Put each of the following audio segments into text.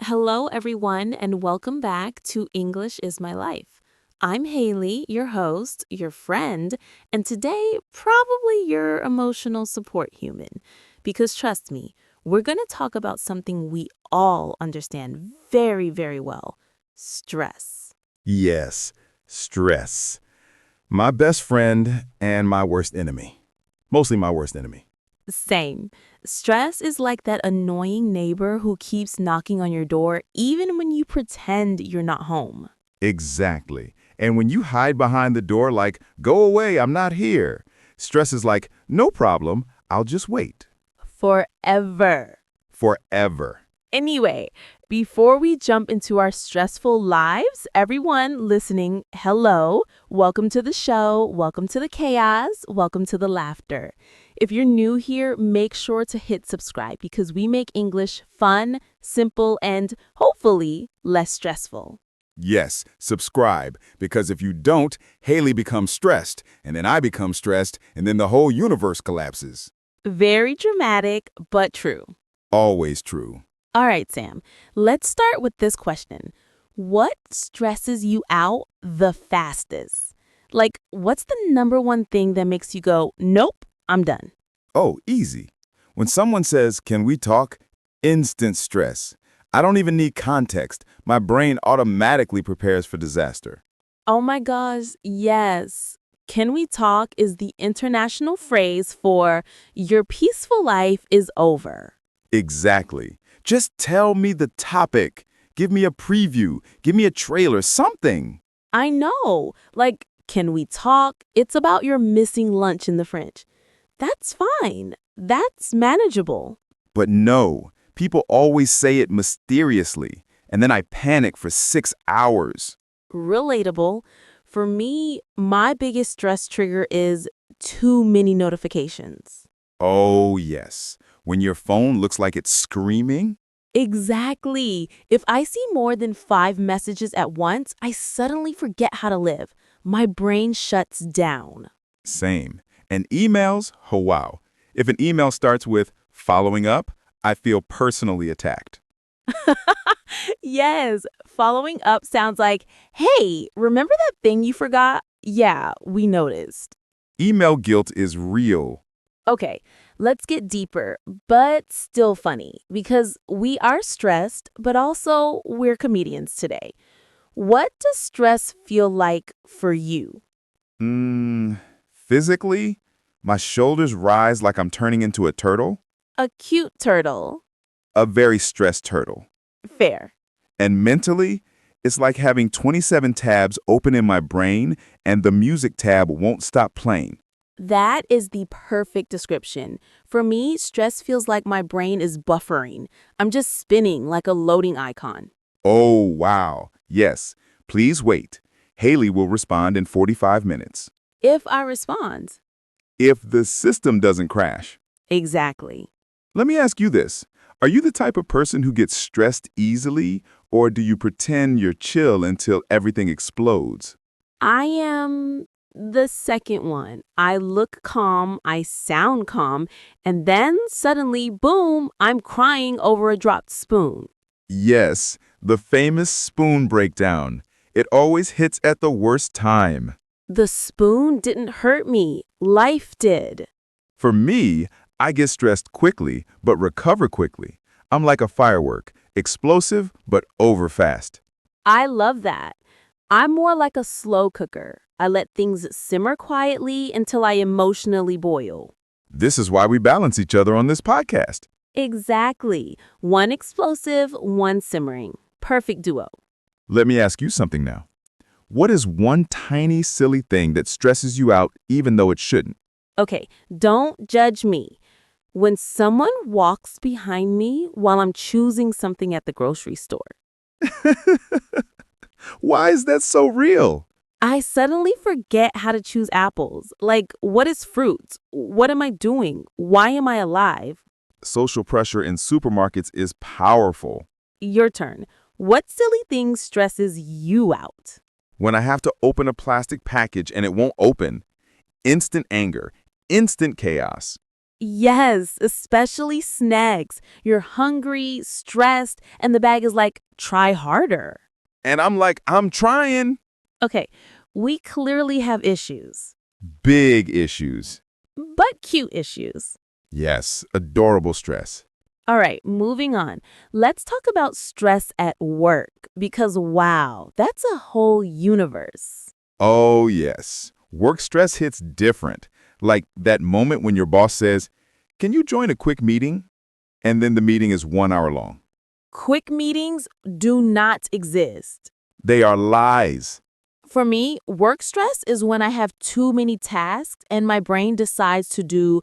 Hello, everyone, and welcome back to English is My Life. I'm Haley, your host, your friend, and today, probably your emotional support human. Because trust me, we're going to talk about something we all understand very, very well: stress. Yes, stress. My best friend and my worst enemy. Mostly my worst enemy. Same. Stress is like that annoying neighbor who keeps knocking on your door even when you pretend you're not home. Exactly. And when you hide behind the door like, go away, I'm not here, stress is like, no problem, I'll just wait. Forever. Forever. Anyway, before we jump into our stressful lives, everyone listening, hello, welcome to the show, welcome to the chaos, welcome to the laughter. If you're new here, make sure to hit subscribe because we make English fun, simple, and hopefully less stressful. Yes, subscribe, because if you don't, Haley becomes stressed, and then I become stressed, and then the whole universe collapses. Very dramatic, but true. Always true. All right, Sam, let's start with this question. What stresses you out the fastest? Like, what's the number one thing that makes you go, nope, I'm done? Oh, easy. When someone says, can we talk? Instant stress. I don't even need context. My brain automatically prepares for disaster. Oh my gosh, yes. Can we talk is the international phrase for your peaceful life is over. Exactly. Just tell me the topic. Give me a preview. Give me a trailer, something. I know. Like, can we talk? It's about your missing lunch in the fridge. That's fine. That's manageable. But no, people always say it mysteriously, and then I panic for 6 hours. Relatable. For me, my biggest stress trigger is too many notifications. Oh, yes. When your phone looks like it's screaming? Exactly. If I see more than 5 messages at once, I suddenly forget how to live. My brain shuts down. Same. And emails? Oh, wow. If an email starts with following up, I feel personally attacked. Yes, following up sounds like, hey, remember that thing you forgot? Yeah, we noticed. Email guilt is real. Okay, let's get deeper, but still funny, because we are stressed, but also we're comedians today. What does stress feel like for you? Physically, my shoulders rise like I'm turning into a turtle, A cute turtle. a very stressed turtle. Fair. And mentally, it's like having 27 tabs open in my brain and the music tab won't stop playing. That is the perfect description. For me, stress feels like my brain is buffering. I'm just spinning like a loading icon. Oh, wow. Yes, please wait. Haley will respond in 45 minutes. If I respond. If the system doesn't crash. Exactly. Let me ask you this. Are you the type of person who gets stressed easily, or do you pretend you're chill until everything explodes? I am the second one. I look calm, I sound calm, and then suddenly, boom, I'm crying over a dropped spoon. Yes, the famous spoon breakdown. It always hits at the worst time. The spoon didn't hurt me. Life did. For me, I get stressed quickly, but recover quickly. I'm like a firework, explosive, but over fast. I love that. I'm more like a slow cooker. I let things simmer quietly until I emotionally boil. This is why we balance each other on this podcast. Exactly. One explosive, one simmering. Perfect duo. Let me ask you something now. What is one tiny, silly thing that stresses you out even though it shouldn't? Okay, don't judge me. When someone walks behind me while I'm choosing something at the grocery store, Why is that so real? I suddenly forget how to choose apples. Like, what is fruit? What am I doing? Why am I alive? Social pressure in supermarkets is powerful. Your turn. What silly thing stresses you out? When I have to open a plastic package and it won't open, instant anger, instant chaos. Yes, especially snacks. You're hungry, stressed, and the bag is like, try harder. And I'm like, I'm trying. Okay, we clearly have issues, Big issues. but cute issues. Yes, adorable stress. All right, moving on. Let's talk about stress at work because wow, that's a whole universe. Oh, yes. Work stress hits different. Like that moment when your boss says, can you join a quick meeting? And then the meeting is 1 hour long. Quick meetings do not exist. They are lies. For me, work stress is when I have too many tasks and my brain decides to do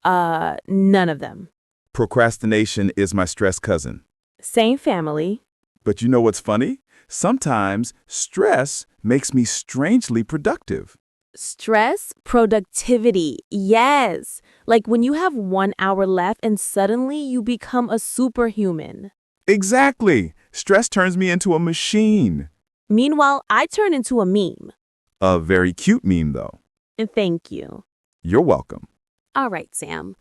none of them. Procrastination is my stress cousin. Same family. But you know what's funny? Sometimes stress makes me strangely productive. Stress, productivity. Yes. Like when you have 1 hour left and suddenly you become a superhuman. Exactly. Stress turns me into a machine. Meanwhile, I turn into a meme. A very cute meme, though. And thank you. You're welcome. All right, Sam.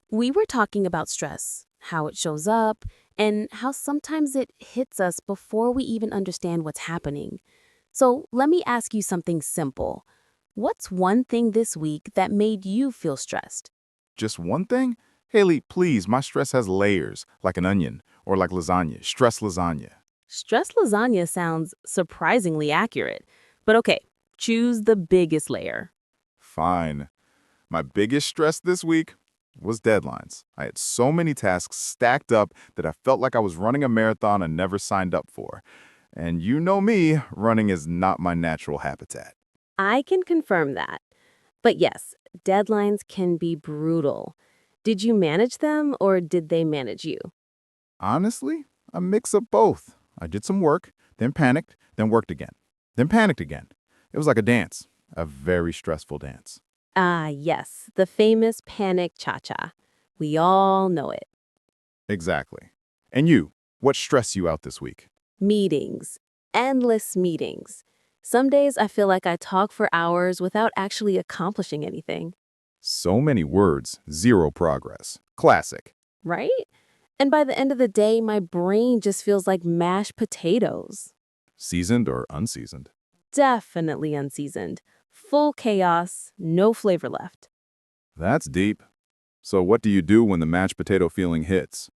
We were talking about stress, how it shows up, and how sometimes it hits us before we even understand what's happening. So let me ask you something simple. What's one thing this week that made you feel stressed? Just one thing? Haley, please, my stress has layers, like an onion, or like lasagna, stress lasagna. Stress lasagna sounds surprisingly accurate. But okay, choose the biggest layer. Fine. My biggest stress this week was deadlines. I had so many tasks stacked up that I felt like I was running a marathon I never signed up for. And you know me, running is not my natural habitat. I can confirm that. But yes, deadlines can be brutal. Did you manage them or did they manage you? Honestly, a mix of both. I did some work, then panicked, then worked again, then panicked again. It was like a dance, a very stressful dance. Ah, yes, the famous panic cha-cha. We all know it. Exactly. And you, what stressed you out this week? Meetings. Endless meetings. Some days I feel like I talk for hours without actually accomplishing anything, So many words, zero progress. Classic. right? And by the end of the day, my brain just feels like mashed potatoes. Seasoned or unseasoned? Definitely unseasoned. Full chaos, no flavor left. That's deep. So what do you do when the mashed potato feeling hits?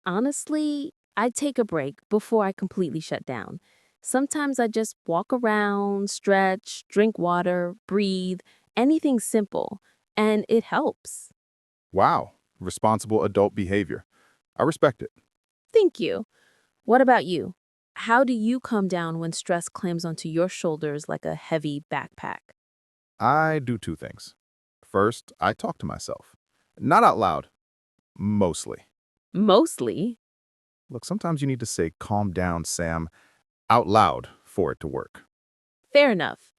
Honestly, I take a break before I completely shut down. Sometimes I just walk around, stretch, drink water, breathe, anything simple, and it helps. Wow, responsible adult behavior. I respect it. Thank you. What about you? How do you come down when stress clams onto your shoulders like a heavy backpack? I do two things. First, I talk to myself. Not out loud, mostly. Mostly. Look, sometimes you need to say, calm down, Sam, out loud for it to work. Fair enough.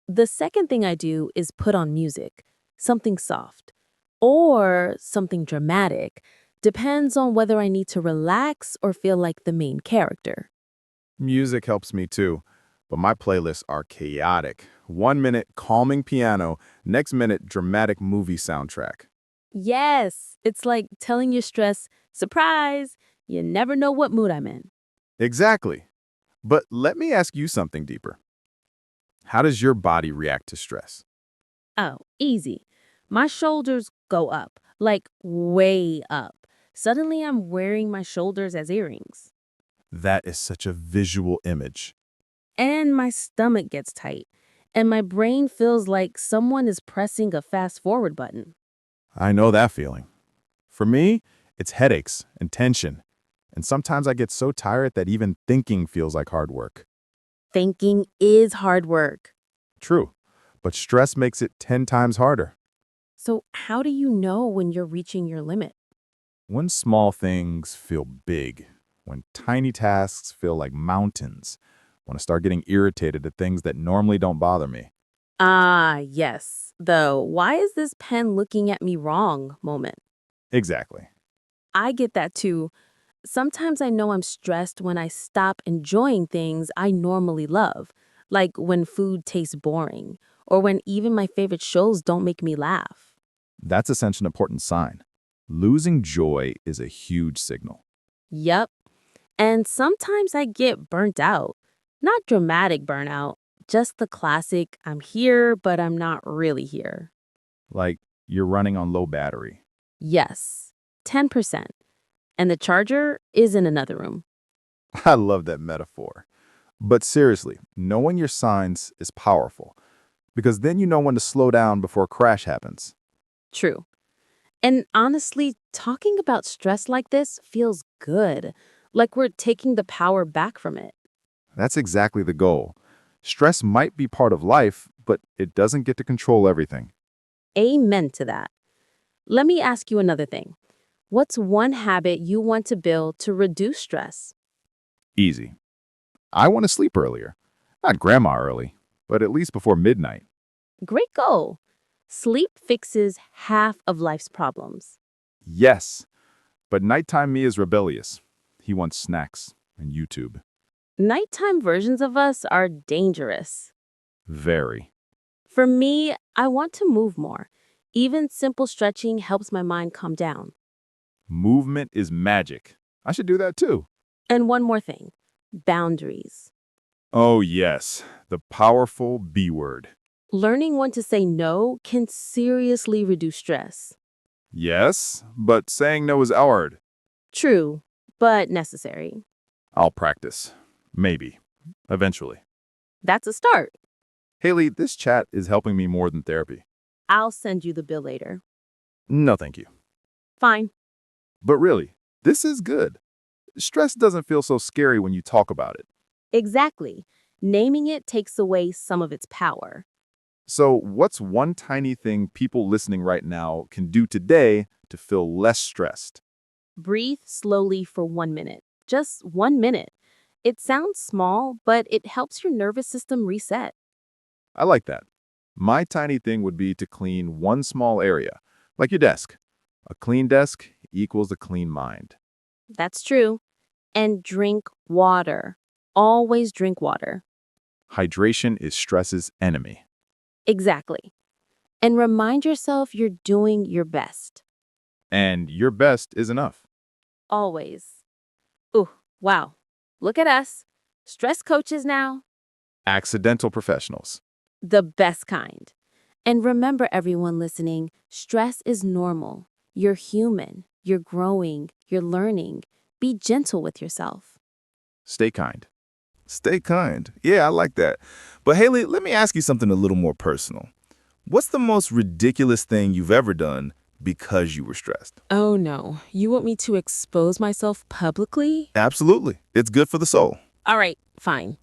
The second thing I do is put on music, something soft, or something dramatic. Depends on whether I need to relax or feel like the main character. Music helps me too, but my playlists are chaotic. 1 minute calming piano, next minute dramatic movie soundtrack. Yes, it's like telling your stress, surprise, you never know what mood I'm in. Exactly. But let me ask you something deeper. How does your body react to stress? Oh, easy. My shoulders go up, like way up. Suddenly I'm wearing my shoulders as earrings. That is such a visual image. And my stomach gets tight. And my brain feels like someone is pressing a fast forward button. I know that feeling. For me, it's headaches and tension. And sometimes I get so tired that even thinking feels like hard work. Thinking is hard work. True, but stress makes it 10 times harder. So, how do you know when you're reaching your limit? When small things feel big, when tiny tasks feel like mountains, when I start getting irritated at things that normally don't bother me. Ah, yes. The why is this pen looking at me wrong moment. Exactly. I get that too. Sometimes I know I'm stressed when I stop enjoying things I normally love, like when food tastes boring, or when even my favorite shows don't make me laugh. That's such an important sign. Losing joy is a huge signal. Yup. And sometimes I get burnt out. Not dramatic burnout, just the classic I'm here, but I'm not really here. Like you're running on low battery. Yes, 10%. And the charger is in another room. I love that metaphor. But seriously, knowing your signs is powerful because then you know when to slow down before a crash happens. True. And honestly, talking about stress like this feels good, like we're taking the power back from it. That's exactly the goal. Stress might be part of life, but it doesn't get to control everything. Amen to that. Let me ask you another thing. What's one habit you want to build to reduce stress? Easy. I want to sleep earlier. Not grandma early, but at least before midnight. Great goal. Sleep fixes half of life's problems. Yes, but nighttime me is rebellious. He wants snacks and YouTube. Nighttime versions of us are dangerous. Very. For me, I want to move more. Even simple stretching helps my mind calm down. Movement is magic. I should do that too. And one more thing, boundaries. Oh, yes, the powerful B word. Learning when to say no can seriously reduce stress. Yes, but saying no is hard. True, but necessary. I'll practice. Maybe. Eventually. That's a start. Haley, this chat is helping me more than therapy. I'll send you the bill later. No, thank you. Fine. But really, this is good. Stress doesn't feel so scary when you talk about it. Exactly. Naming it takes away some of its power. So, what's one tiny thing people listening right now can do today to feel less stressed? Breathe slowly for 1 minute. Just 1 minute. It sounds small, but it helps your nervous system reset. I like that. My tiny thing would be to clean one small area, like your desk. A clean desk equals a clean mind. That's true. And drink water. Always drink water. Hydration is stress's enemy. Exactly. And remind yourself you're doing your best. And your best is enough. Always. Ooh, wow. Look at us. Stress coaches now. Accidental professionals. The best kind. And remember, everyone listening, stress is normal. You're human. You're growing. You're learning. Be gentle with yourself. Stay kind. Stay kind. Yeah, I like that. But Haley, let me ask you something a little more personal. What's the most ridiculous thing you've ever done because you were stressed? Oh no, you want me to expose myself publicly? Absolutely. It's good for the soul. All right, fine.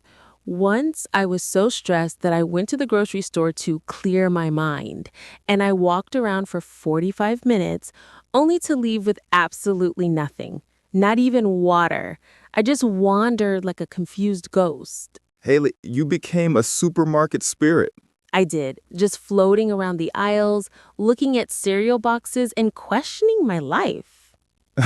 Once I was so stressed that I went to the grocery store to clear my mind, and I walked around for 45 minutes only to leave with absolutely nothing, not even water. I just wandered like a confused ghost. Haley, you became a supermarket spirit. I did, just floating around the aisles, looking at cereal boxes and questioning my life.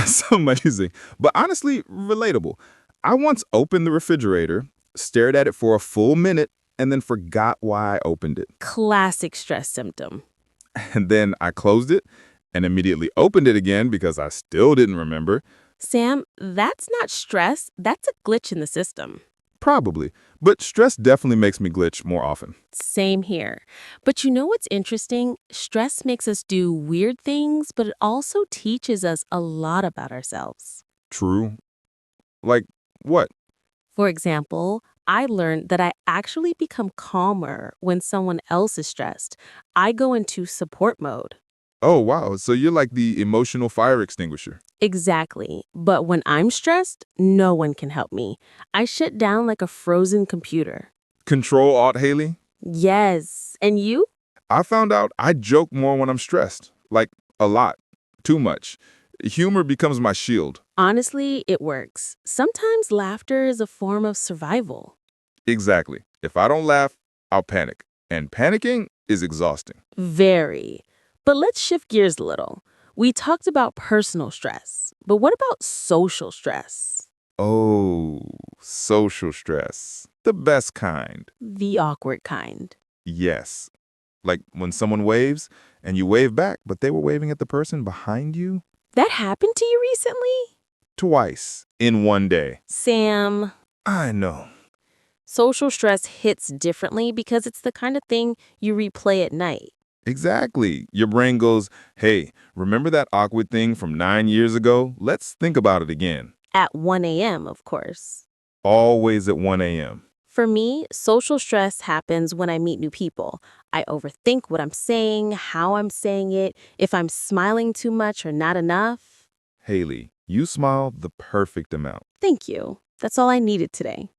So amazing. But honestly, relatable. I once opened the refrigerator, stared at it for a full minute, and then forgot why I opened it. Classic stress symptom. And then I closed it and immediately opened it again because I still didn't remember. Sam, that's not stress, that's a glitch in the system. Probably. But stress definitely makes me glitch more often. Same here. But you know what's interesting? Stress makes us do weird things, but it also teaches us a lot about ourselves. True. Like what? For example, I learned that I actually become calmer when someone else is stressed. I go into support mode. Oh, wow. So you're like the emotional fire extinguisher. Exactly. But when I'm stressed, no one can help me. I shut down like a frozen computer. Control Alt Haley? Yes. And you? I found out I joke more when I'm stressed. Like a lot. Too much. Humor becomes my shield. Honestly, it works. Sometimes laughter is a form of survival. Exactly. If I don't laugh, I'll panic. And panicking is exhausting. Very. But let's shift gears a little. We talked about personal stress, but what about social stress? Oh, social stress. The best kind. The awkward kind. Yes. Like when someone waves and you wave back, but they were waving at the person behind you. That happened to you recently? Twice in one day. Sam, I know. social stress hits differently because it's the kind of thing you replay at night. Exactly. Your brain goes, hey, remember that awkward thing from 9 years ago? Let's think about it again. At 1 a.m., of course. Always at 1 a.m. For me, social stress happens when I meet new people. I overthink what I'm saying, how I'm saying it, if I'm smiling too much or not enough. Haley, you smile the perfect amount. Thank you. That's all I needed today.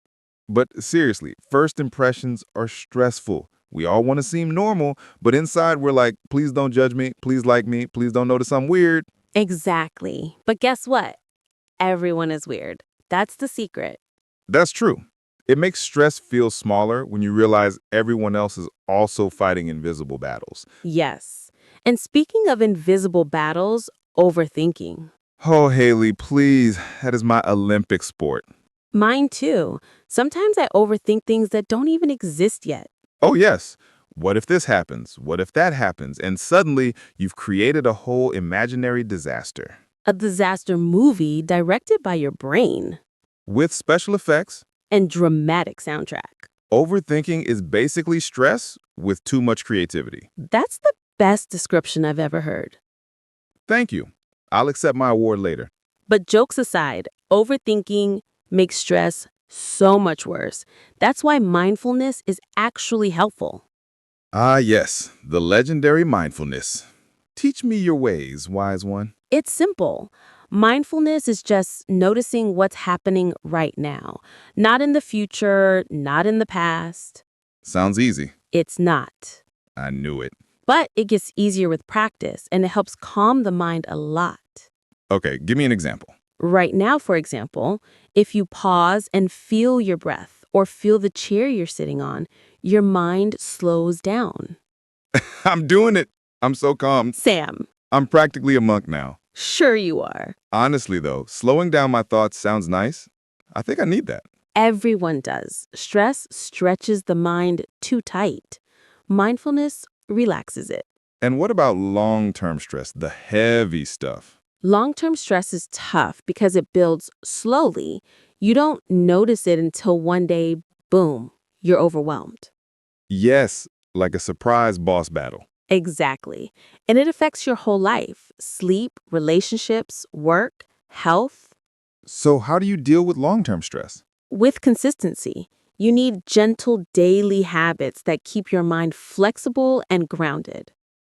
But seriously, first impressions are stressful. We all want to seem normal, but inside we're like, please don't judge me, please like me, please don't notice I'm weird. Exactly. But guess what? Everyone is weird. That's the secret. That's true. It makes stress feel smaller when you realize everyone else is also fighting invisible battles. Yes. And speaking of invisible battles, overthinking. Oh, Haley, please, that is my Olympic sport. Mine too. Sometimes I overthink things that don't even exist yet. Oh, yes. What if this happens? What if that happens? And suddenly you've created a whole imaginary disaster. A disaster movie directed by your brain. With special effects, And dramatic soundtrack. overthinking is basically stress with too much creativity. That's the best description I've ever heard. Thank you. I'll accept my award later. But jokes aside, overthinking makes stress so much worse. That's why mindfulness is actually helpful. Ah, yes, the legendary mindfulness. Teach me your ways, wise one. It's simple. Mindfulness is just noticing what's happening right now, not in the future, not in the past. Sounds easy. It's not. I knew it. But it gets easier with practice, and it helps calm the mind a lot. Okay, give me an example. Right now, for example, if you pause and feel your breath or feel the chair you're sitting on, your mind slows down. I'm doing it. I'm so calm. Sam, I'm practically a monk now. sure you are. Honestly, though, slowing down my thoughts sounds nice. I think I need that. Everyone does. Stress stretches the mind too tight. Mindfulness relaxes it. And what about long-term stress, the heavy stuff? Long-term stress is tough because it builds slowly. You don't notice it until one day, boom, you're overwhelmed. Yes, like a surprise boss battle. Exactly. And it affects your whole life: sleep, relationships, work, health. So how do you deal with long-term stress? With consistency, you need gentle daily habits that keep your mind flexible and grounded.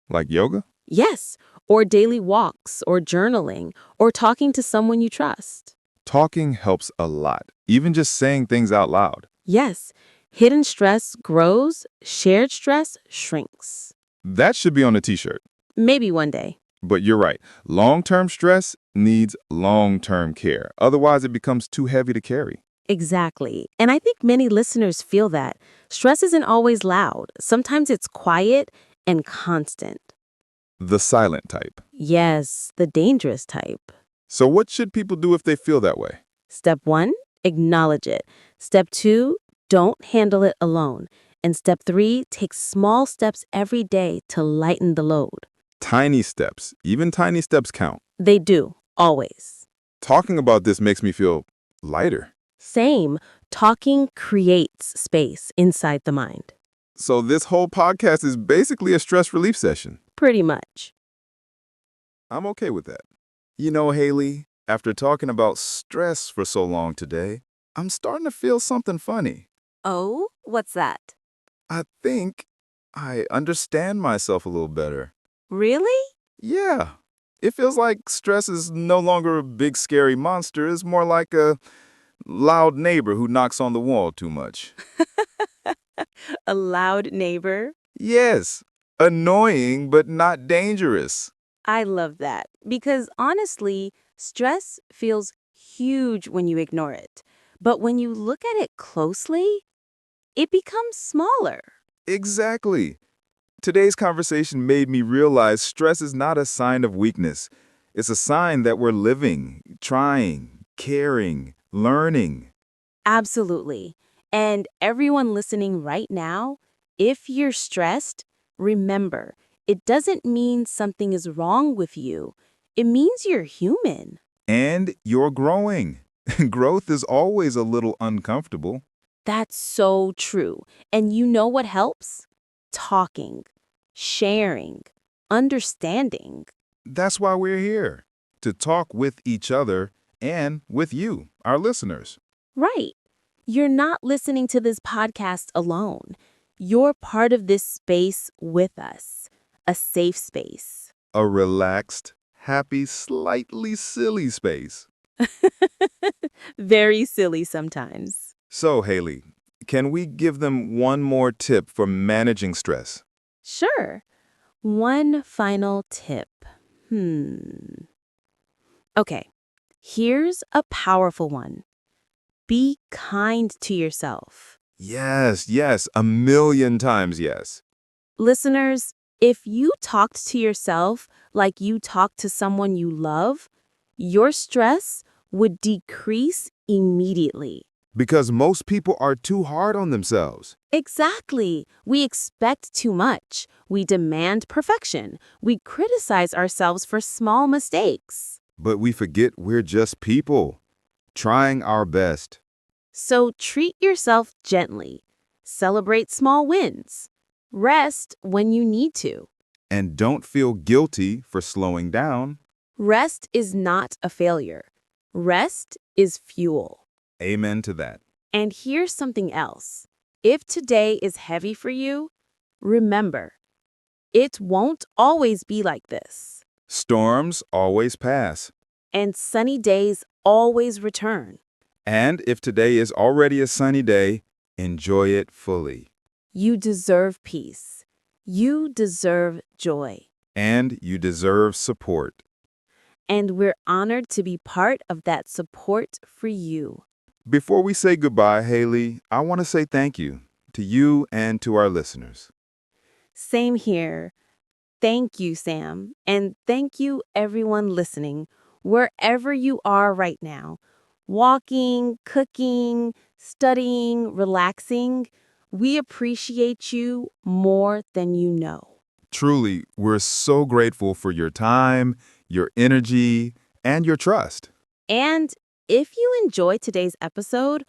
Like yoga? Yes, or daily walks, or journaling, or talking to someone you trust. Talking helps a lot, even just saying things out loud. Yes, hidden stress grows, shared stress shrinks. That should be on a t-shirt. Maybe one day. But you're right. Long-term stress needs long-term care. Otherwise, it becomes too heavy to carry. Exactly. And I think many listeners feel that. Stress isn't always loud. Sometimes it's quiet and constant. The silent type. Yes, the dangerous type. So what should people do if they feel that way? Step 1, acknowledge it. Step 2, don't handle it alone. And step 3, take small steps every day to lighten the load. Tiny steps. Even tiny steps count. They do, always. Talking about this makes me feel lighter. Same, talking creates space inside the mind. So this whole podcast is basically a stress relief session. Pretty much. I'm okay with that. You know, Haley, after talking about stress for so long today, I'm starting to feel something funny. Oh, what's that? I think I understand myself a little better. Really? Yeah. It feels like stress is no longer a big scary monster. It's more like a loud neighbor who knocks on the wall too much. A loud neighbor? Yes. Annoying, but not dangerous. I love that because honestly, stress feels huge when you ignore it. But when you look at it closely, it becomes smaller. Exactly. Today's conversation made me realize stress is not a sign of weakness. It's a sign that we're living, trying, caring, learning. Absolutely. And everyone listening right now, if you're stressed, remember, it doesn't mean something is wrong with you. It means you're human. And you're growing. Growth is always a little uncomfortable. That's so true. And you know what helps? Talking, sharing, understanding. That's why we're here, to talk with each other and with you, our listeners. Right. You're not listening to this podcast alone. You're part of this space with us, a safe space. A relaxed, happy, slightly silly space. Very silly sometimes. So, Haley, can we give them one more tip for managing stress? Sure. One final tip. Okay, here's a powerful one. Be kind to yourself. Yes, yes, a million times yes. Listeners, if you talked to yourself like you talk to someone you love, your stress would decrease immediately. Because most people are too hard on themselves. Exactly. We expect too much. We demand perfection. We criticize ourselves for small mistakes. But we forget we're just people, trying our best. So treat yourself gently. Celebrate small wins. Rest when you need to. And don't feel guilty for slowing down. Rest is not a failure. Rest is fuel. Amen to that. And here's something else. If today is heavy for you, remember, it won't always be like this. Storms always pass. And sunny days always return. And if today is already a sunny day, enjoy it fully. You deserve peace. You deserve joy. And you deserve support. And we're honored to be part of that support for you. Before we say goodbye, Haley, I want to say thank you to you and to our listeners. Same here. Thank you, Sam. And thank you, everyone listening, wherever you are right now. Walking, cooking, studying, relaxing. We appreciate you more than you know. Truly, we're so grateful for your time, your energy, and your trust. And if you enjoyed today's episode,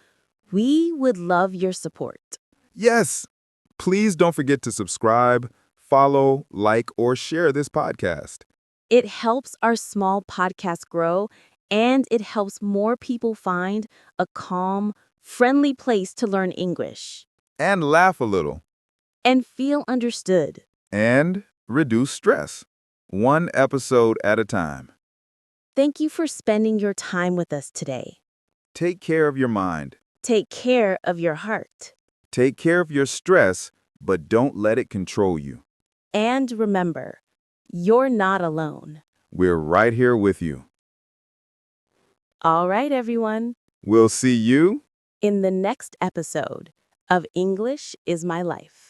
we would love your support. Yes, please don't forget to subscribe, follow, like, or share this podcast. It helps our small podcast grow, and it helps more people find a calm, friendly place to learn English And laugh a little. and feel understood. And reduce stress. One episode at a time. Thank you for spending your time with us today. Take care of your mind. Take care of your heart. Take care of your stress, but don't let it control you. And remember, you're not alone. We're right here with you. All right, everyone. We'll see you In the next episode of English is My Life.